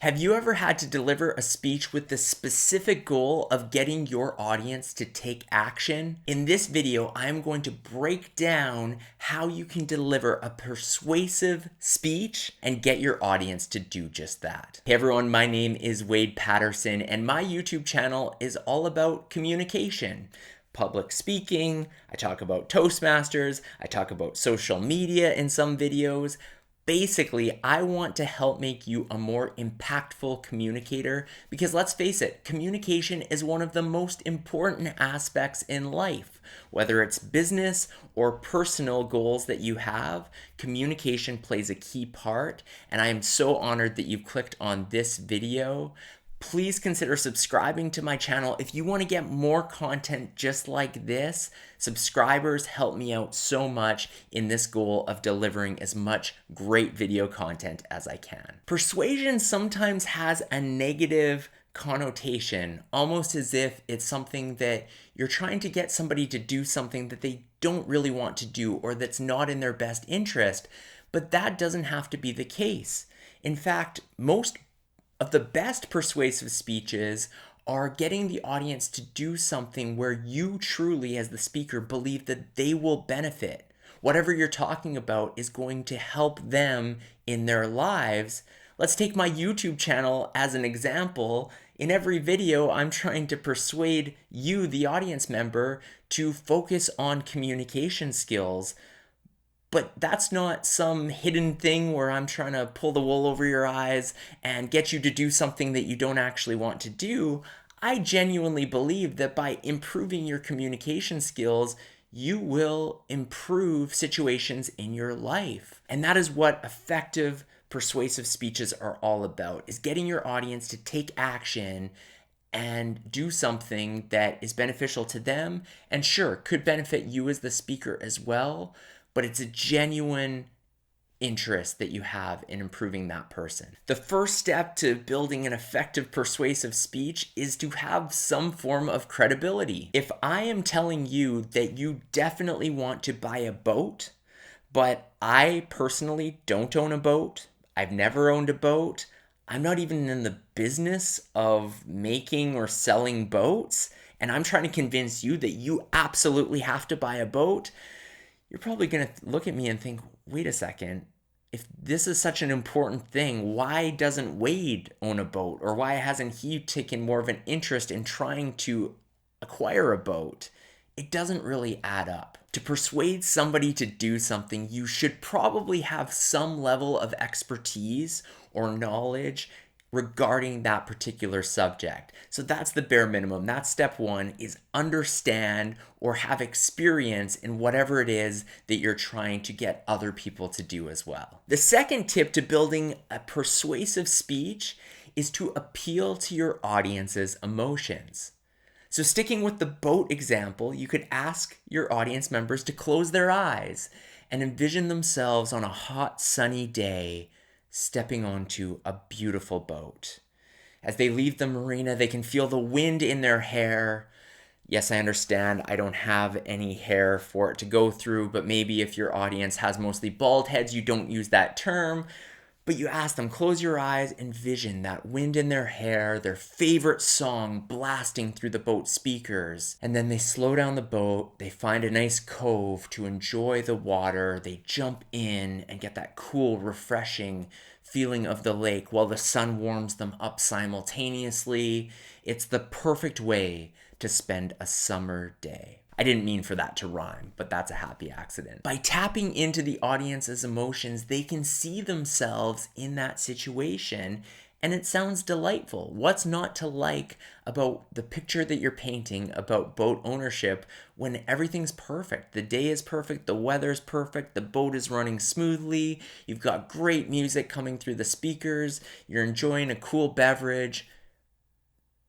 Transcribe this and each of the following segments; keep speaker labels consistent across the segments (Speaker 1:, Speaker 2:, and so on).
Speaker 1: Have you ever had to deliver a speech with the specific goal of getting your audience to take action? In this video, I'm going to break down how you can deliver a persuasive speech and get your audience to do just that. Hey everyone, my name is Wade Patterson and my YouTube channel is all about communication. Public speaking, I talk about Toastmasters, I talk about social media in some videos. Basically, I want to help make you a more impactful communicator because let's face it, communication is one of the most important aspects in life. Whether it's business or personal goals that you have, communication plays a key part, and I am so honored that you've clicked on this video. Please consider subscribing to my channel if you want to get more content just like this. Subscribers help me out so much in this goal of delivering as much great video content as I can. Persuasion sometimes has a negative connotation, almost as if it's something that you're trying to get somebody to do something that they don't really want to do or that's not in their best interest, but that doesn't have to be the case. In fact, most of the best persuasive speeches are getting the audience to do something where you truly, as the speaker, believe that they will benefit. Whatever you're talking about is going to help them in their lives. Let's take my YouTube channel as an example. In every video, I'm trying to persuade you, the audience member, to focus on communication skills. But that's not some hidden thing where I'm trying to pull the wool over your eyes and get you to do something that you don't actually want to do. I genuinely believe that by improving your communication skills, you will improve situations in your life. And that is what effective persuasive speeches are all about, is getting your audience to take action and do something that is beneficial to them and sure, could benefit you as the speaker as well. But it's a genuine interest that you have in improving that person. The first step to building an effective persuasive speech is to have some form of credibility. If I am telling you that you definitely want to buy a boat, but I personally don't own a boat, I've never owned a boat, I'm not even in the business of making or selling boats, and I'm trying to convince you that you absolutely have to buy a boat, you're probably going to look at me and think, wait a second, if this is such an important thing, why doesn't Wade own a boat? Or why hasn't he taken more of an interest in trying to acquire a boat? It doesn't really add up. To persuade somebody to do something, you should probably have some level of expertise or knowledge regarding that particular subject. So that's the bare minimum. That's step one, is understand or have experience in whatever it is that you're trying to get other people to do as well. The second tip to building a persuasive speech is to appeal to your audience's emotions. So sticking with the boat example, you could ask your audience members to close their eyes and envision themselves on a hot, sunny day stepping onto a beautiful boat. As they leave the marina, they can feel the wind in their hair. Yes, I understand I don't have any hair for it to go through, but maybe if your audience has mostly bald heads, you don't use that term. But you ask them, close your eyes, envision that wind in their hair, their favorite song blasting through the boat speakers. And then they slow down the boat, they find a nice cove to enjoy the water, they jump in and get that cool, refreshing feeling of the lake while the sun warms them up simultaneously. It's the perfect way to spend a summer day. I didn't mean for that to rhyme, but that's a happy accident. By tapping into the audience's emotions, they can see themselves in that situation, and it sounds delightful. What's not to like about the picture that you're painting about boat ownership when everything's perfect? The day is perfect, the weather's perfect, the boat is running smoothly, you've got great music coming through the speakers, you're enjoying a cool beverage.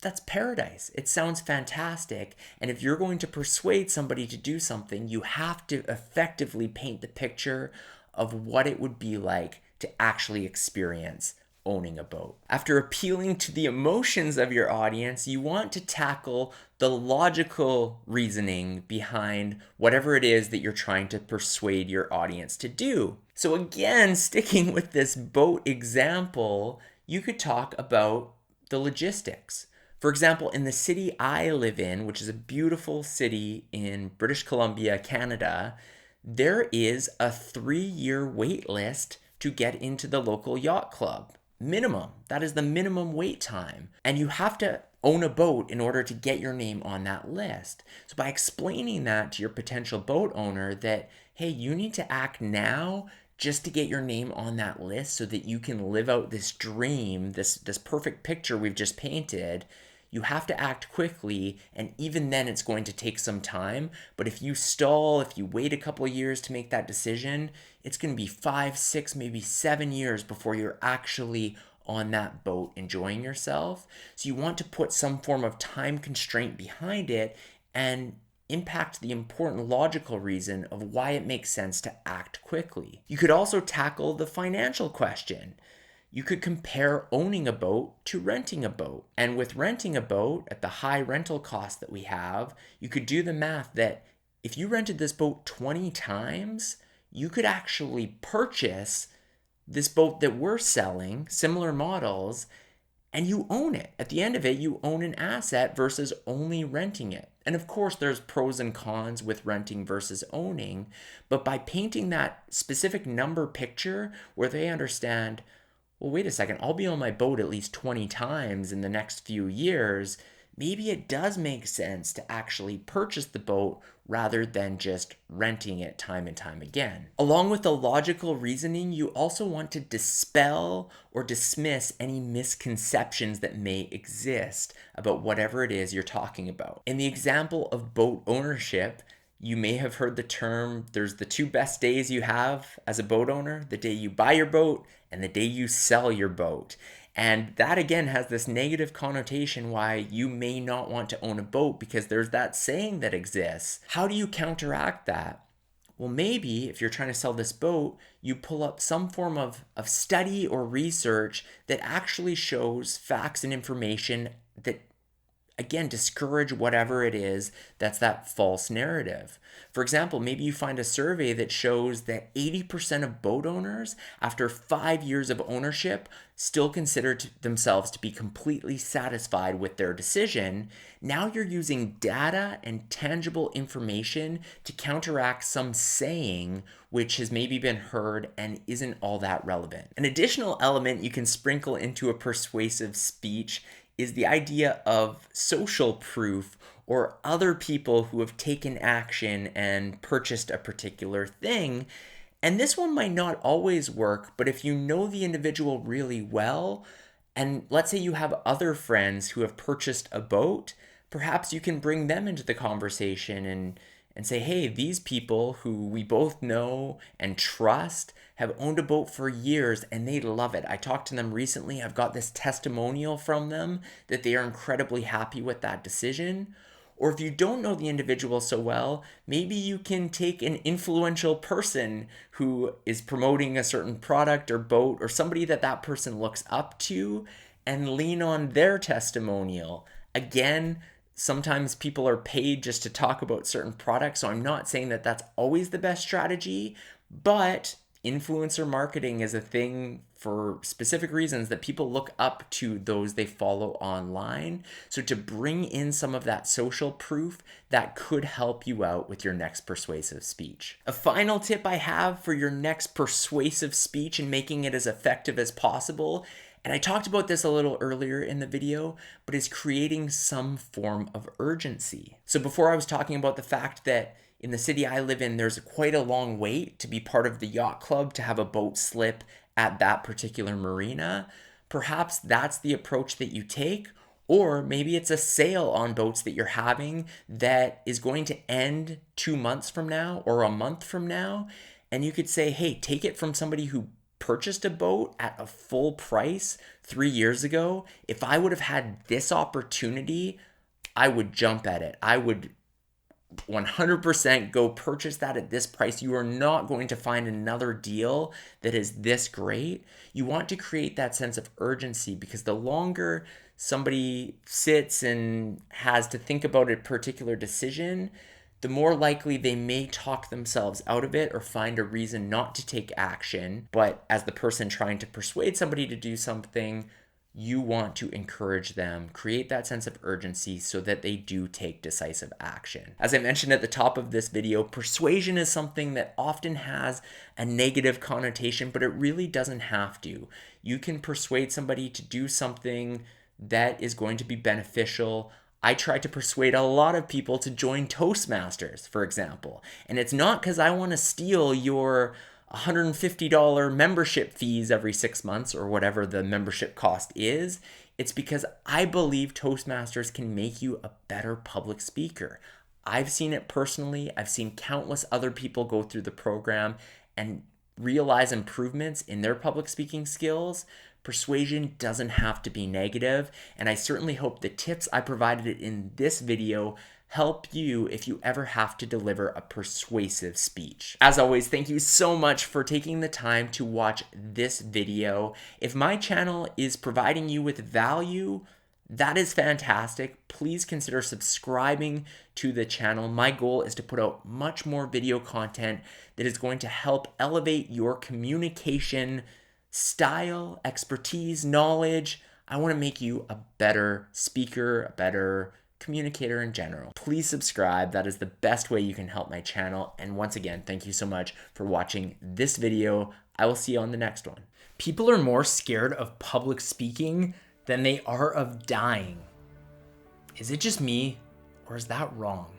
Speaker 1: That's paradise. It sounds fantastic. And if you're going to persuade somebody to do something, you have to effectively paint the picture of what it would be like to actually experience owning a boat. After appealing to the emotions of your audience, you want to tackle the logical reasoning behind whatever it is that you're trying to persuade your audience to do. So again, sticking with this boat example, you could talk about the logistics. For example, in the city I live in, which is a beautiful city in British Columbia, Canada, there is a 3-year wait list to get into the local yacht club. Minimum. That is the minimum wait time. And you have to own a boat in order to get your name on that list. So by explaining that to your potential boat owner that, hey, you need to act now just to get your name on that list so that you can live out this dream, this perfect picture we've just painted, you have to act quickly, and even then it's going to take some time. But if you stall, if you wait a couple of years to make that decision, it's going to be 5, 6, maybe 7 years before you're actually on that boat enjoying yourself. So you want to put some form of time constraint behind it and impact the important logical reason of why it makes sense to act quickly. You could also tackle the financial question. You could compare owning a boat to renting a boat. And with renting a boat at the high rental cost that we have, you could do the math that if you rented this boat 20 times, you could actually purchase this boat that we're selling, similar models, and you own it. At the end of it, you own an asset versus only renting it. And of course, there's pros and cons with renting versus owning, but by painting that specific number picture where they understand, well, wait a second, I'll be on my boat at least 20 times in the next few years, maybe it does make sense to actually purchase the boat rather than just renting it time and time again. Along with the logical reasoning, you also want to dispel or dismiss any misconceptions that may exist about whatever it is you're talking about. In the example of boat ownership, you may have heard the term, there's the 2 best days you have as a boat owner, the day you buy your boat and the day you sell your boat. And that again has this negative connotation why you may not want to own a boat because there's that saying that exists. How do you counteract that? Well, maybe if you're trying to sell this boat, you pull up some form of study or research that actually shows facts and information that again, discourage whatever it is that's that false narrative. For example, maybe you find a survey that shows that 80% of boat owners, after 5 years of ownership, still consider themselves to be completely satisfied with their decision. Now you're using data and tangible information to counteract some saying which has maybe been heard and isn't all that relevant. An additional element you can sprinkle into a persuasive speech is the idea of social proof or other people who have taken action and purchased a particular thing. And this one might not always work, but if you know the individual really well, and let's say you have other friends who have purchased a boat, perhaps you can bring them into the conversation and say, hey, these people who we both know and trust have owned a boat for years and they love it. I talked to them recently. I've got this testimonial from them that they are incredibly happy with that decision. Or if you don't know the individual so well, maybe you can take an influential person who is promoting a certain product or boat or somebody that person looks up to and lean on their testimonial. Again, sometimes people are paid just to talk about certain products, so I'm not saying that that's always the best strategy, but influencer marketing is a thing for specific reasons that people look up to those they follow online. So to bring in some of that social proof, that could help you out with your next persuasive speech. A final tip I have for your next persuasive speech and making it as effective as possible, and I talked about this a little earlier in the video, but is creating some form of urgency. So before I was talking about the fact that in the city I live in, there's quite a long wait to be part of the yacht club to have a boat slip at that particular marina. Perhaps that's the approach that you take, or maybe it's a sale on boats that you're having that is going to end 2 months from now or a month from now. And you could say, hey, take it from somebody who purchased a boat at a full price 3 years ago. If I would have had this opportunity, I would jump at it. I would 100% go purchase that at this price. You are not going to find another deal that is this great. You want to create that sense of urgency because the longer somebody sits and has to think about a particular decision, the more likely they may talk themselves out of it or find a reason not to take action. But as the person trying to persuade somebody to do something, you want to encourage them, create that sense of urgency so that they do take decisive action. As I mentioned at the top of this video, persuasion is something that often has a negative connotation, but it really doesn't have to. You can persuade somebody to do something that is going to be beneficial. I try to persuade a lot of people to join Toastmasters, for example. And it's not because I want to steal your $150 membership fees every 6 months or whatever the membership cost is. It's because I believe Toastmasters can make you a better public speaker. I've seen it personally. I've seen countless other people go through the program and realize improvements in their public speaking skills. Persuasion doesn't have to be negative, and I certainly hope the tips I provided in this video help you if you ever have to deliver a persuasive speech. As always, thank you so much for taking the time to watch this video. If my channel is providing you with value, that is fantastic. Please consider subscribing to the channel. My goal is to put out much more video content that is going to help elevate your communication style, expertise, knowledge. I want to make you a better speaker, a better communicator in general. Please subscribe. That is the best way you can help my channel. And once again, thank you so much for watching this video. I will see you on the next one. People are more scared of public speaking than they are of dying. Is it just me, or is that wrong?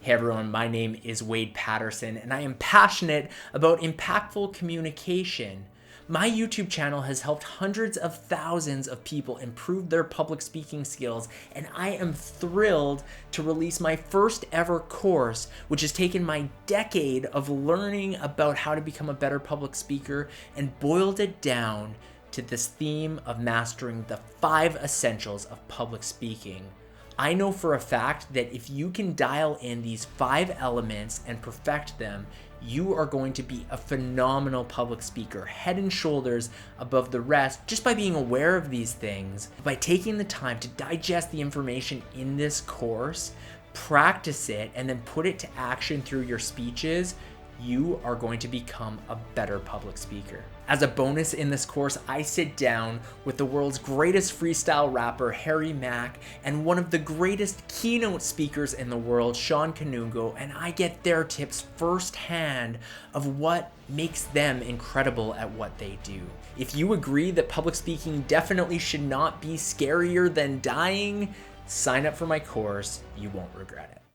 Speaker 1: Hey everyone, my name is Wade Patterson, and I am passionate about impactful communication. My YouTube channel has helped hundreds of thousands of people improve their public speaking skills, and I am thrilled to release my first ever course, which has taken my decade of learning about how to become a better public speaker and boiled it down to this theme of mastering the 5 essentials of public speaking. I know for a fact that if you can dial in these 5 elements and perfect them, you are going to be a phenomenal public speaker, head and shoulders above the rest, just by being aware of these things. By taking the time to digest the information in this course, practice it, and then put it to action through your speeches, you are going to become a better public speaker. As a bonus in this course, I sit down with the world's greatest freestyle rapper, Harry Mack, and one of the greatest keynote speakers in the world, Sean Kanungo, and I get their tips firsthand of what makes them incredible at what they do. If you agree that public speaking definitely should not be scarier than dying, sign up for my course. You won't regret it.